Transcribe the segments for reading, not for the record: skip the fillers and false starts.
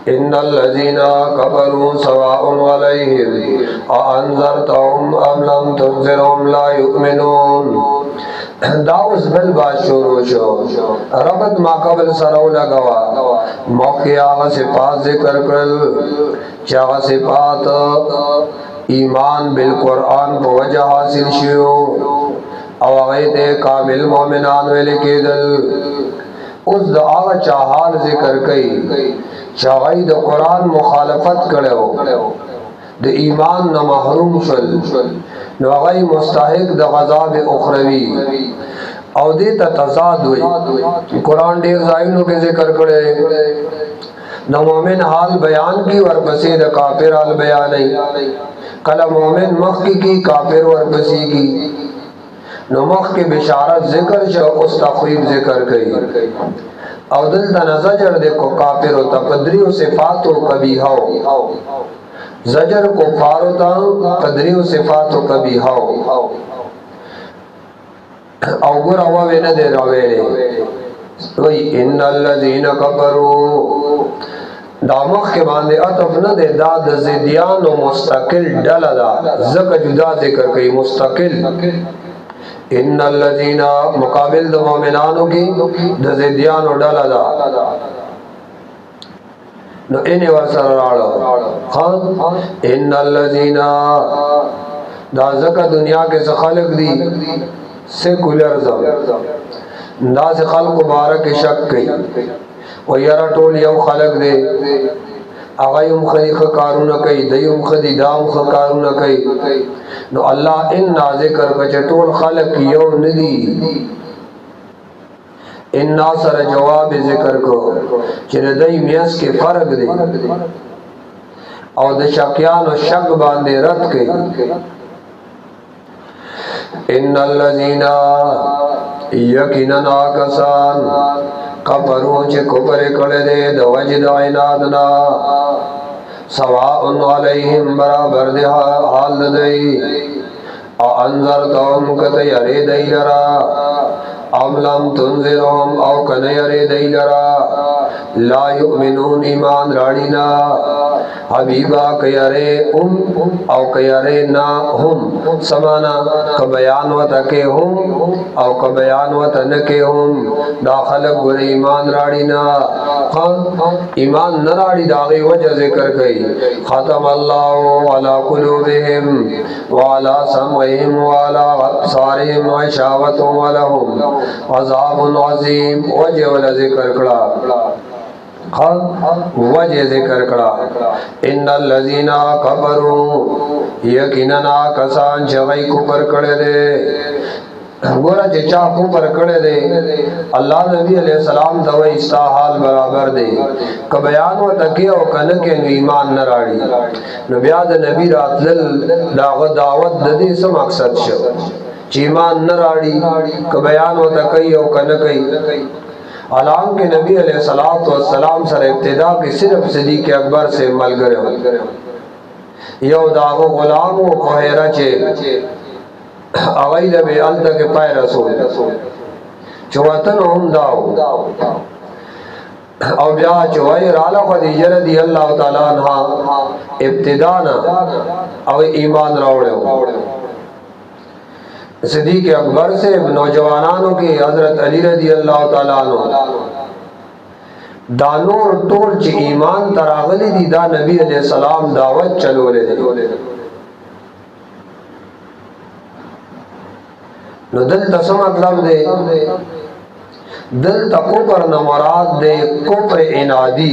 इन्नल्लज़ीना कफ़रू सवाउन अलैहिम अअन्ज़रतहुम अम लम तुनज़िरहुम ला युमिनून। दाउस बल बात शुरू शो रबत माकबल सरौ लगवा मौके आगा सिफात जिक्र कर चागा सिफात ईमान बिल कुरान को वजह हासिल शियो अवागैते कामिल मोमिनान वेले के दल उस आगा चाहाल जिक्र कई चागाई द कुरान मुखालफत करो द ईमान न महरूम शल नवाई मुस्ताहिक द गज़ाब उखरवी और दे तजाद हुई कुरान ढेर जाइनों के जिक्र करे न मोमिन हाल बयान की वर बसी द काफिर हाल बयान नहीं कल मोमिन मख की काफिर वर बसी की नमख के बिशारत जिक्र शो उस तखवीब जिक्र कई और दिल तना जजर देखो काफिर होता कदरी सिफात कभी हाओ जजर को फारोता कदरी सिफात कभी हाओ और गुर हवा वे न दे रवेले वही इन्नल्लज़ीना कफ़रू दामख के बांधे अतफ न दे दाद ज़िदियान व मुस्तकिल डला दा ज़क जुदा जिक्र कई मुस्तकिल इन्नल्लज़ीना मुकाबिल द मोमिनानों की द ज़िदियान व डला दा न इन्हें वरसर राड़ो हाँ इन्नल्लज़ीना दा ज़क दुनिया के सखालक दी सेकुलरिज्म दा से खल्क बारक शक कई और यारा टोल यौ खलक दे आगायुम खदी कारू न कई दयुम खदी दाम कारू न कई नो अल्लाह इन नाजे कर बचे टोल खलक यौ नदी इन ना सर जवाब जिक्र को चिरदई मियस के फर्क दे और द शकियान और शक बांधे रत कई इन्नल्लज़ीना यकीनन आकसान कफरू चे कुफर कड़े दे दवजिद इनादना सवाउन अलैहिम बराबर दे हाल दई अअन्ज़रतहुम कत यरे दई लरा अम लम तुनज़िरहुम औ कन यरे दई लरा ला युमिनून ईमान राड़ीना हबीबा कयरे औ कयरे ना हम समाना क बयान व तके हम औ क बयान व तन के हम दाखल गुर ईमान राड़ीना ईमान न राड़ी दागे वजह जिक्र कई खतम अल्लाह अला कुलूबिहिम व अला समइहिम व अला अबसारिहिम गिशावतुन व लहुम अज़ाबुन अज़ीम वजह वाला जिक्र करा वजह जिक्र करा इन्नल्लज़ीना कफ़रू यकीनन आकसान जगई कुफर करे दे गोरा चेचा कुफर करे दे अल्लाह नबी अलैहि सलाम दवाई इसका हाल बराबर दे क बयान व तकिया व कन के ईमान न राड़ी नबियाद नबी रातल दावत दे सम मकसद शो ईमान न राड़ी क बयान व तकिया व कन कई अलाम के नबी अलैहिस्सलातु वस्सलाम सर इब्तिदा की सिर्फ सिद्दीक़ अकबर से मल गए यो दागो गुलाम को कोहरा चे अगैल बे अल तक पाए रसूल चवतन हम दाओ और ब्या चवाई राला खदीजा रज़ी अल्लाह ताला अन्हा इब्तिदाना और ईमान रावड़े सिद्दीक़ अकबर से नौजवानों के हजरत अली रज़ी अल्लाह ताला अन्हु दानोर टोल च ईमान तरागली दी दा नबी अलैहि सलाम दावत चलोले नो दिल तसम मतलब दे दिल तको पर न मुराद दे कुफ्र इनादी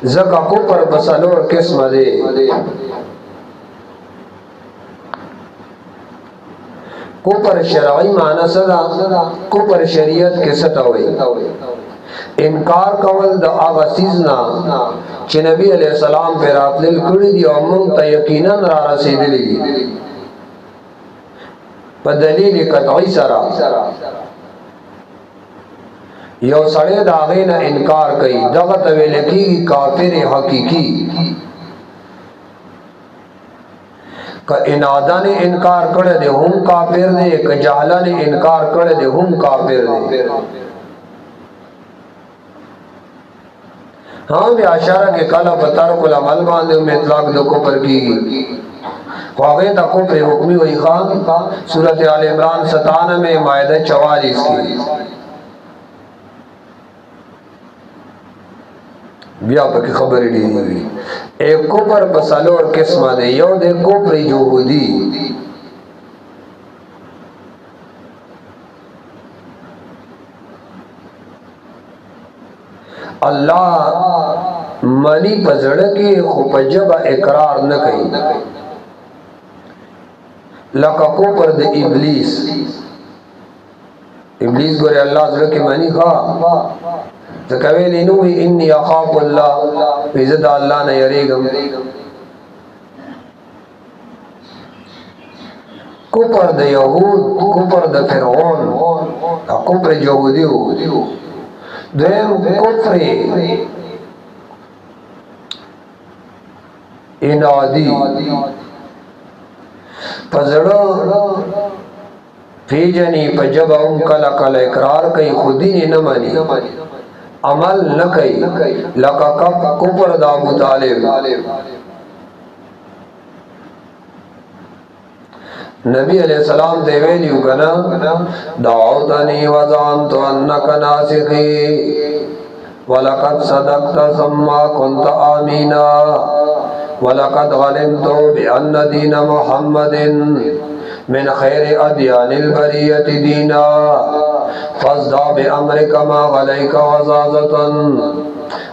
ज़का कुफ्र बसलोर किस्म दे कुफर शरई माना सदा कुफर शरीयत के सतावे इनकार कवल द आगा सीजना चे नबी अलैहि सलाम पे रातलिल कुड़ी दी अम्म त यकीनन रा रसीदली पर दलील कतई सरा यो सड़े दागे न इनकार कई दगत वेले की काफिर हकीकी का इनादा ने इनकार कर दे हम काफिर दे का जहला ने इनकार कर दे हम काफिर दे हाँ बे आशारा के कला पतार को अमल बांधे में इतलाक दो कुफर की वाक़ई ता कुफर हुक्मी वही खान सूरत आल इमरान 97 में मायदा 44 की बिया पकी खबर दी एक कुफर बसलो और किस्म दे यो दे कुफर यहूदी अल्लाह मनी पजड़ की खुपजब इकरार न कही लकको पर दे इब्लीस इब्लीस गोरे अल्लाह जड़ की मनी खा तो कवे लीनू इन्नी अखाफुल्लाह इज्जत अल्लाह ने यरीगम कुफर दे यहूद कुफर दे फिरौन कुफर यहूदी देम कुफरे इनादी पजड़ो फीजनी पजब कला कल इकरार कई खुदी ने न मानी अमल न कई लका कब कुफर दा अबू तालिब नबी अलैहिस्सलाम देवेली उगना दाऊदनी वज़ान तो अन्नक नासिखी वलकद सदक़त सम्मा कुन्त आमीना वलकद गलिमतु बिअन्न दीन मुहम्मदिन मिन खैरि अदयानिल बरियति दीना फज़्दा बिअम्रिका मा गलैका वज़ाज़तन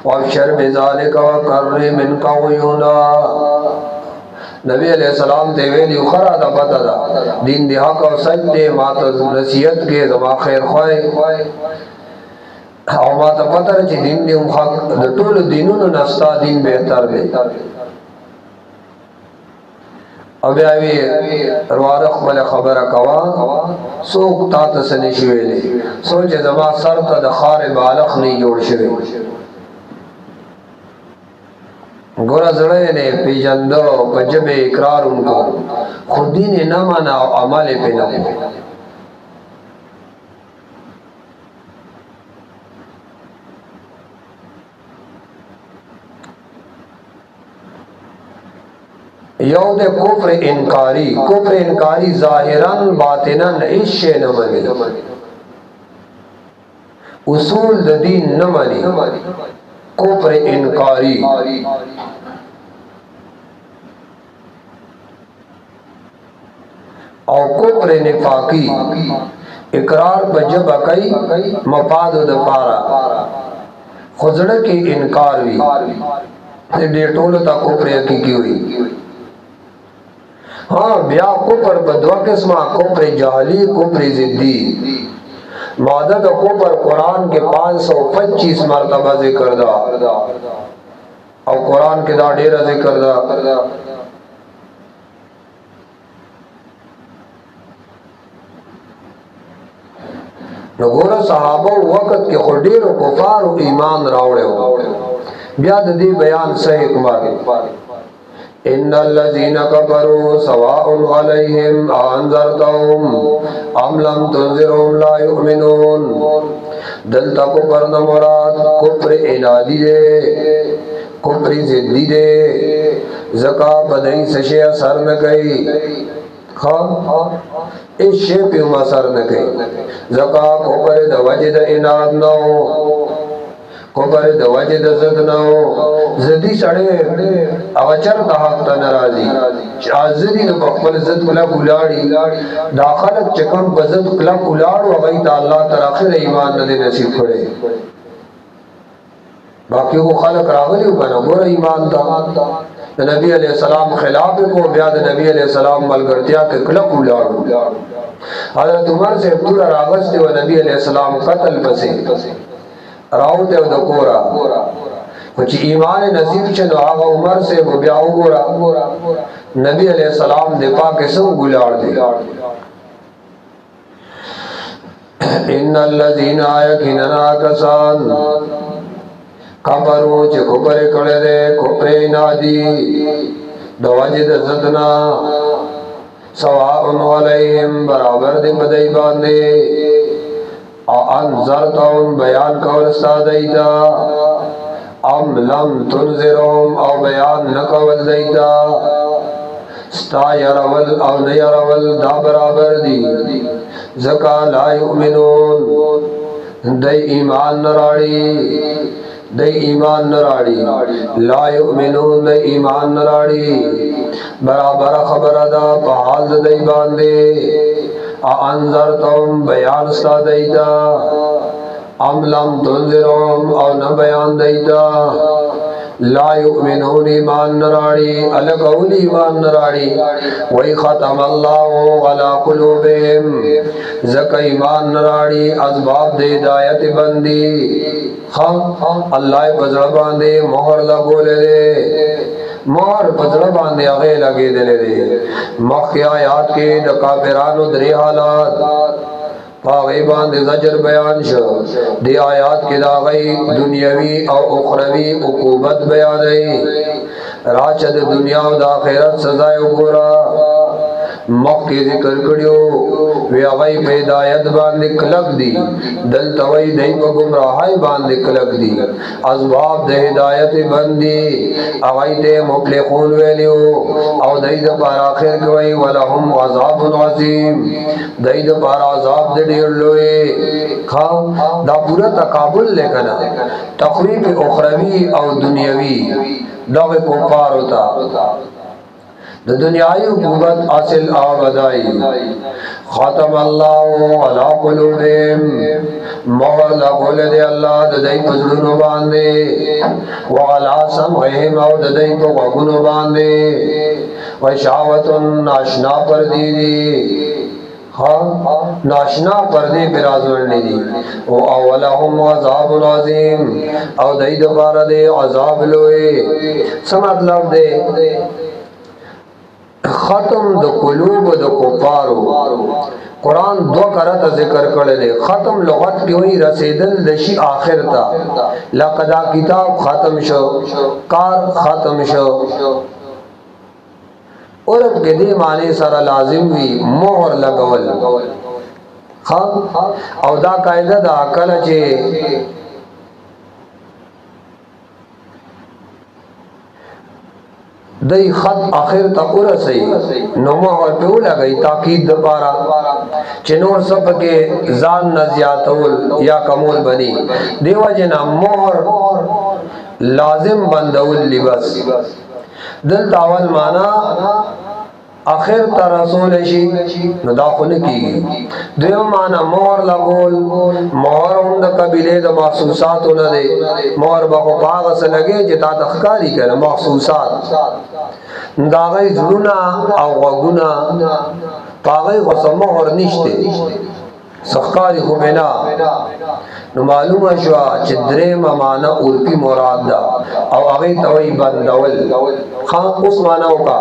वब्शिर बिज़ालिका वकर्रि मिनका उयूना नबी अलैहिस्सलाम देवेली उखरा दा पता दा दीन दिहा का सजदे मात नसीहत के जमा खैर खोए और मात पता रही दीन दे उखा टोल दीनों नस्ता दीन बेहतर दे अब आवी रवारख वाले खबर कवा सोक तात से निशवेले सोचे जमा सर ता दखार बालख नहीं जोड़ शवे गोरा जड़े ने पिजंदो पजबे इकरार उनको खुदी ने न माना अमल पे न यौद कुफ्र इनकारी जाहिरन बातिनन इश्शे न मनी उसूल दीन न मनी कुफ्र इनकारी और कुफ्र निफाकी इकरार बजब कई मफाद दपारा खुजड़ की इनकार हुई डेटोल ता कुफ्र हकीकी हुई हाँ ब्या कुफ्र बदवा किस्मा कुफ्र जहली कुफ्र जिद्दी मदद कुफ्र कुरान के 525 मरतबा जिक्र दा और कुरान के दा डेरा जिक्र दा नगोरा सहाबा वक्त के खुडेरो कुफार ईमान रावड़े हो ब्याद दी बयान सही कुमार इन्नल्लज़ीना कफ़रू सवाउन अलैहिम अअन्ज़रतहुम अम लम तुनज़िरहुम ला युमिनून दलता कुफर न मुराद कुफ्र इनादी दे कुफ्र जिद्दी दे ज़का बदई सशे असर न गई हाँ इस शे पे असर न गई ज़का कुफ्र द वजद इनाद न हो कुफर द वजद ज़द न हो ज़दी सड़े अवचर तहक त नाराज़ी आज़दी न बखल ज़द कला कुलाड़ी दाखलत चकम बज़द कला कुलाड़ वगई ता अल्लाह तराखिर ईमान न दे नसीब पड़े बाकी वो खलक रागली बना गोरा ईमान था नबी अलैहिस्सलाम खिलाफ को ब्याद नबी अलैहिस्सलाम मलगरतिया के कला कुलाड़ हज़रत उमर से पूरा रागस थे व नबी अलैहिस्सलाम कत्ल पसे राउत है दकोरा कुछ ईमान नसीब चलो आगा उमर से वो ब्याह गोरा नबी अलैहिस्सलाम दिपा के संग गुलाड़ दे इन्नल्लज़ीना यकीनन कसान कफरू च कुफर करे दे कुफर नादी दवजद ज़दना सवाउन अलैहिम बराबर दे बदई बांधे अनज़रतहुम बयान कवर सादैदा ام لم تنذرهم او بیان نکول دیتا ستا یرول او نیرول دا برابر دی زکا لا یؤمنون دی ایمان نراڑی دی ایمان نراڑی لا یؤمنون دی ایمان نراڑی برابر خبر دا پحال دی باندے انذرتم بیان ستا دیتا ام لم تنذرهم او نہ بیان دیتا لا یؤمنون ایمان نراڑی الگول ایمان نراڑی وی ختم اللہ علی قلوبهم زکا ایمان نراڑی اسباب دے ہدایت بندی اللہ پزڑ باندے مہر لگولے دے مہر پزڑ باندے اغے لگے دلے دے مخی آیات کے دا کافرانو دری حالات پاغی باندے زجر بیان شو دی آیات کی داغی دنیاوی او اخروی عقوبت بیانی راچد دنیا و دا خیرت سزائے اگورا مخ کی ذکر کریو وی اغی پیدایت باندے کلک دی دلتوی دی پا گمراہی باندے کلک دی اسباب دے ہدایت بندی اغی تے مفلحون ویلیو او دی دا پار آخر کوئی ولہم عذاب عظیم دی دا پار عذاب دے دیر لوئے دا پورا تقابل لے کنا تخویف اخروی او دنیاوی دا کفار ہوتا دا دنیای حکومت اصل آبادائی ختم اللہ علی قلوبهم مہر لگول دے اللہ ددائی پزڑنو باندے وعلا سمعہم او ددائی پا غگنو باندے وشاوتن ناشنا پر دیدی ناشنا پردے پر آزورنے دی او اولہم عذاب عظیم او دائی دبارہ دے عذاب لوئے سمطلب دے ختم د قلوب د کفارو قرآن دو کرت ذکر کرده ختم لغت کی وہی رسیدل دشی آخر تا لقدا کتاب ختم شو کار ختم شو عرب کے دی معنی سر لازم وی مہر لگول او دا قاعدہ دا عقل چے دی خط آخر تا ارسی نمو اور پیو لگئی تاکید دپارا چنور سب کے زان نزیاتول یا کمول بنی دیو جنا مہر لازم بندول لبس دل تاول مانا آخر تا رسول شی نداخل کی دیو مانا مہر لگول مہر ہم دا قبیلے دا محسوساتو ندے مہر بخو پاغس لگے جتا تخکاری کرے محسوسات دا غی ظلونا او غگونا پاغی غصہ مہر نشتے سخکاری خوبینا نو معلوم شوا چه درم مانا اورپی مراد دا او اغی توی بندول خان اس مانا ہوکا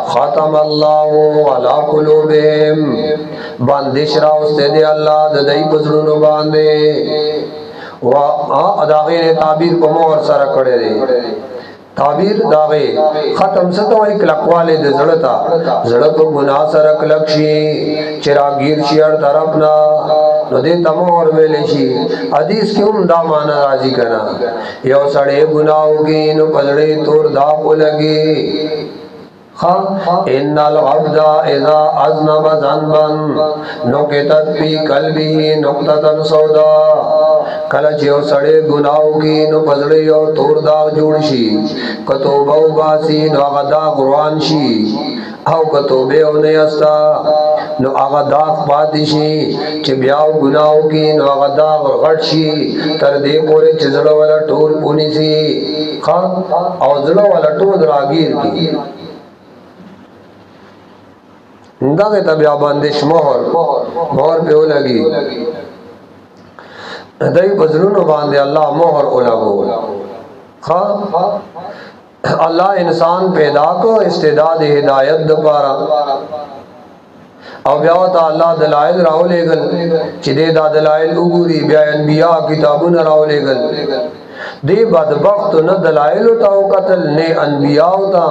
ختم اللہ علا قلوبهم باندش را استے دے اللہ ددائی پزرونو باندے و اداغی نے تعبیر پا مہر سارا کڑے دے تعبیر داغے ختم ستو ایک لقوالے دے زڑتا زڑپ گناہ سرک لکشی چراغیر شیار طرفنا نو دے تمہر ویلے شی حدیث کی دا مانا راضی کنا یو سڑے گناہو کی نو پزڑے تور داپو لگی ان العبد اذا اذنب ذنبا نکتت فی قلبه نقطة سودا کلچ یو سڑے گناہو کی نو پزڑے یو تور داغ جوڑ شی کتوبہ باسی نو آغا داغ روان شی او کتوبے او نیستا نو آغا داغ پاتی شی چی بیاو گناہو کی نو آغا داغ غٹ شی تر دے پورے چی زڑا والا ٹول پونی سی او زڑا والا ٹول راگیر کی دا کے تبیا باندش مہر پہ ہو لگی دائی بزرونو باندے اللہ مہر ہو لگو اللہ انسان پیدا کو استعداد ہدایت دپارا او بیاوتا اللہ دلائل راو لے گل چی دے دا دلائل اگوری بیا انبیاء کتابون راو لے گل دے بدبخت نہ دلائل تاو قتل نے انبیاء تا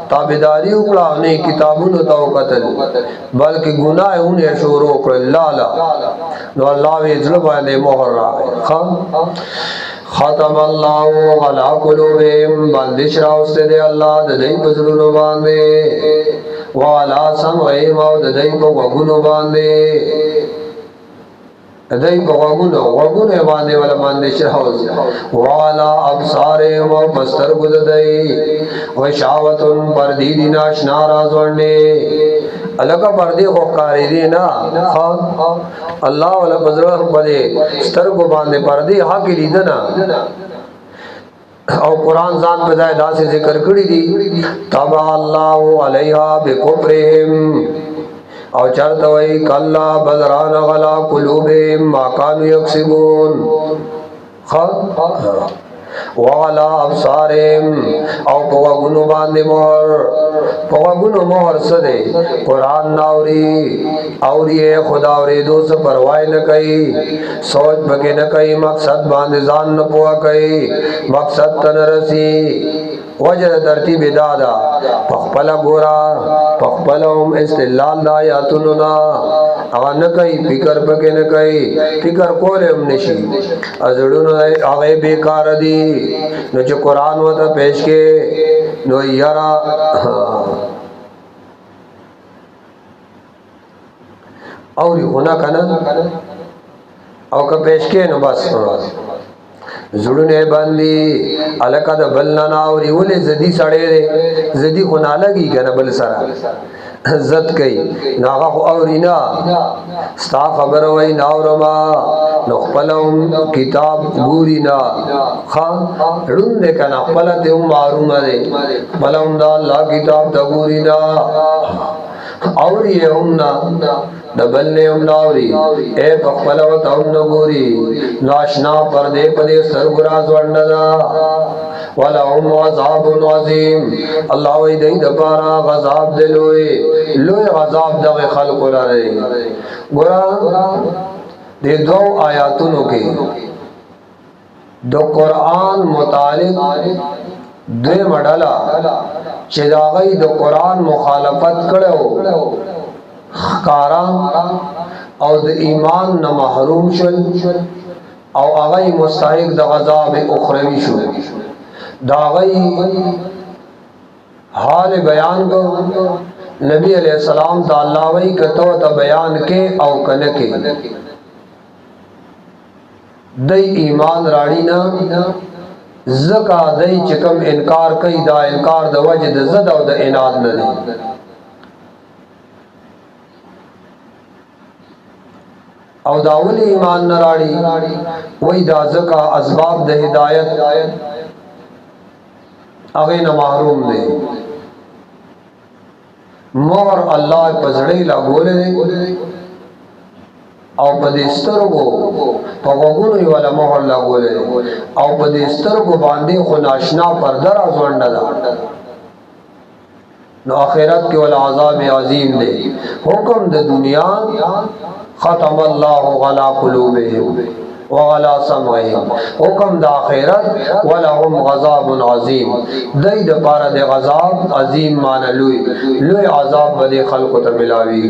تابداری اکڑا نے کتابون تاو قتل بلکہ گناہ انہیں شروع کر لالا نو اللہ وی ظلم آئے مہر رہا ہے ختم الله على قلوبهم بندش راوسته دی الله د دې په زړونو باندې وعلى سمعهم او د دې په غوږونو باندې دای په غوږونو باندې ولا باندې شراوز والا ابصارهم او پستر ګد دای او شاوتن پردی دی ناشنا رازونه الګه پردی خو کاری دی نه الله ولا بزرګ باندې سترګو باندې پردی حق لیدنه او قرآن ځان په ځای داسې ذکر کړی دی تبع الله علیها بکفرهم او چرته وای کلا بدران غلا قلوبهم ما كانوا يكسبون وعلى ابصارهم او پوغونو باندې مہر سده قرآن ناوری اوری خدا اوری دو سے پروائی نہ کئی سوچ بگے نہ کئی مقصد باندې ځان نه پوها کئی مقصد تنرسی وجه ترتیب دادا پخپلا گورا پخپلهم استلال دا آیاتونو نا اغا نکئی فکر پکے نکئی فکر کولم نشی ازڑونو آغای بیکار دی نو چه قرآن و تا پیش کے نو یارا اوری خونا کنا او که پیش کے نو بس زړونه باندې الکه د بلنا ناوري ولې زدي سړې دي زدي خو نه لګي کنه بل سره عزت کوي ناغه خو اورینا ستا خبر وای ناورما نو خپلهم کتاب ګورینا خان رون دې کنه خپل ته معلومه ده خپلهم دا الله کتاب د ګورینا اوری همنا دبلنے ام ناوری اے پخپلا و تاون نگوری ناشنا پردے پدے سرگراز ورندا ولہم عذاب عظیم اللہ وی دی دپارا غذاب دلوئے لوئے غذاب دغ خلق لرے گورا دے دو آیاتونو کے دو قرآن متعلق دوی مڈالا چه داغی دو قرآن مخالفت کڑو خکارا او د ایمان نه محروم شول او هغه مستحق د عذاب اخروی شو دا غي حال بیان کو نبی علیہ السلام تعالی وی کتو ته بیان کې او کنه کې د ایمان راړی نه زکا دای چکم انکار کوي دا انکار د وجه د زد او د اناد نه دی او داولی ایمان نراړي وای دا زکا اسباب د هدایت هغه نه محروم دي مور الله پزړې لا ګولې او په دې سترګو په وګونو یو لا مور لا ګولې او په دې سترګو باندې خو ناشنا پرده را ځوند ده نو آخرت کې ول عذاب عظیم دی حکم د دنیا ختم الله على قلوبهم وعلى سمعهم حکم د آخرت ولهم غضب عظیم دای د پاره د غضب عظیم معنی لوی عذاب به خلق ته ملاوي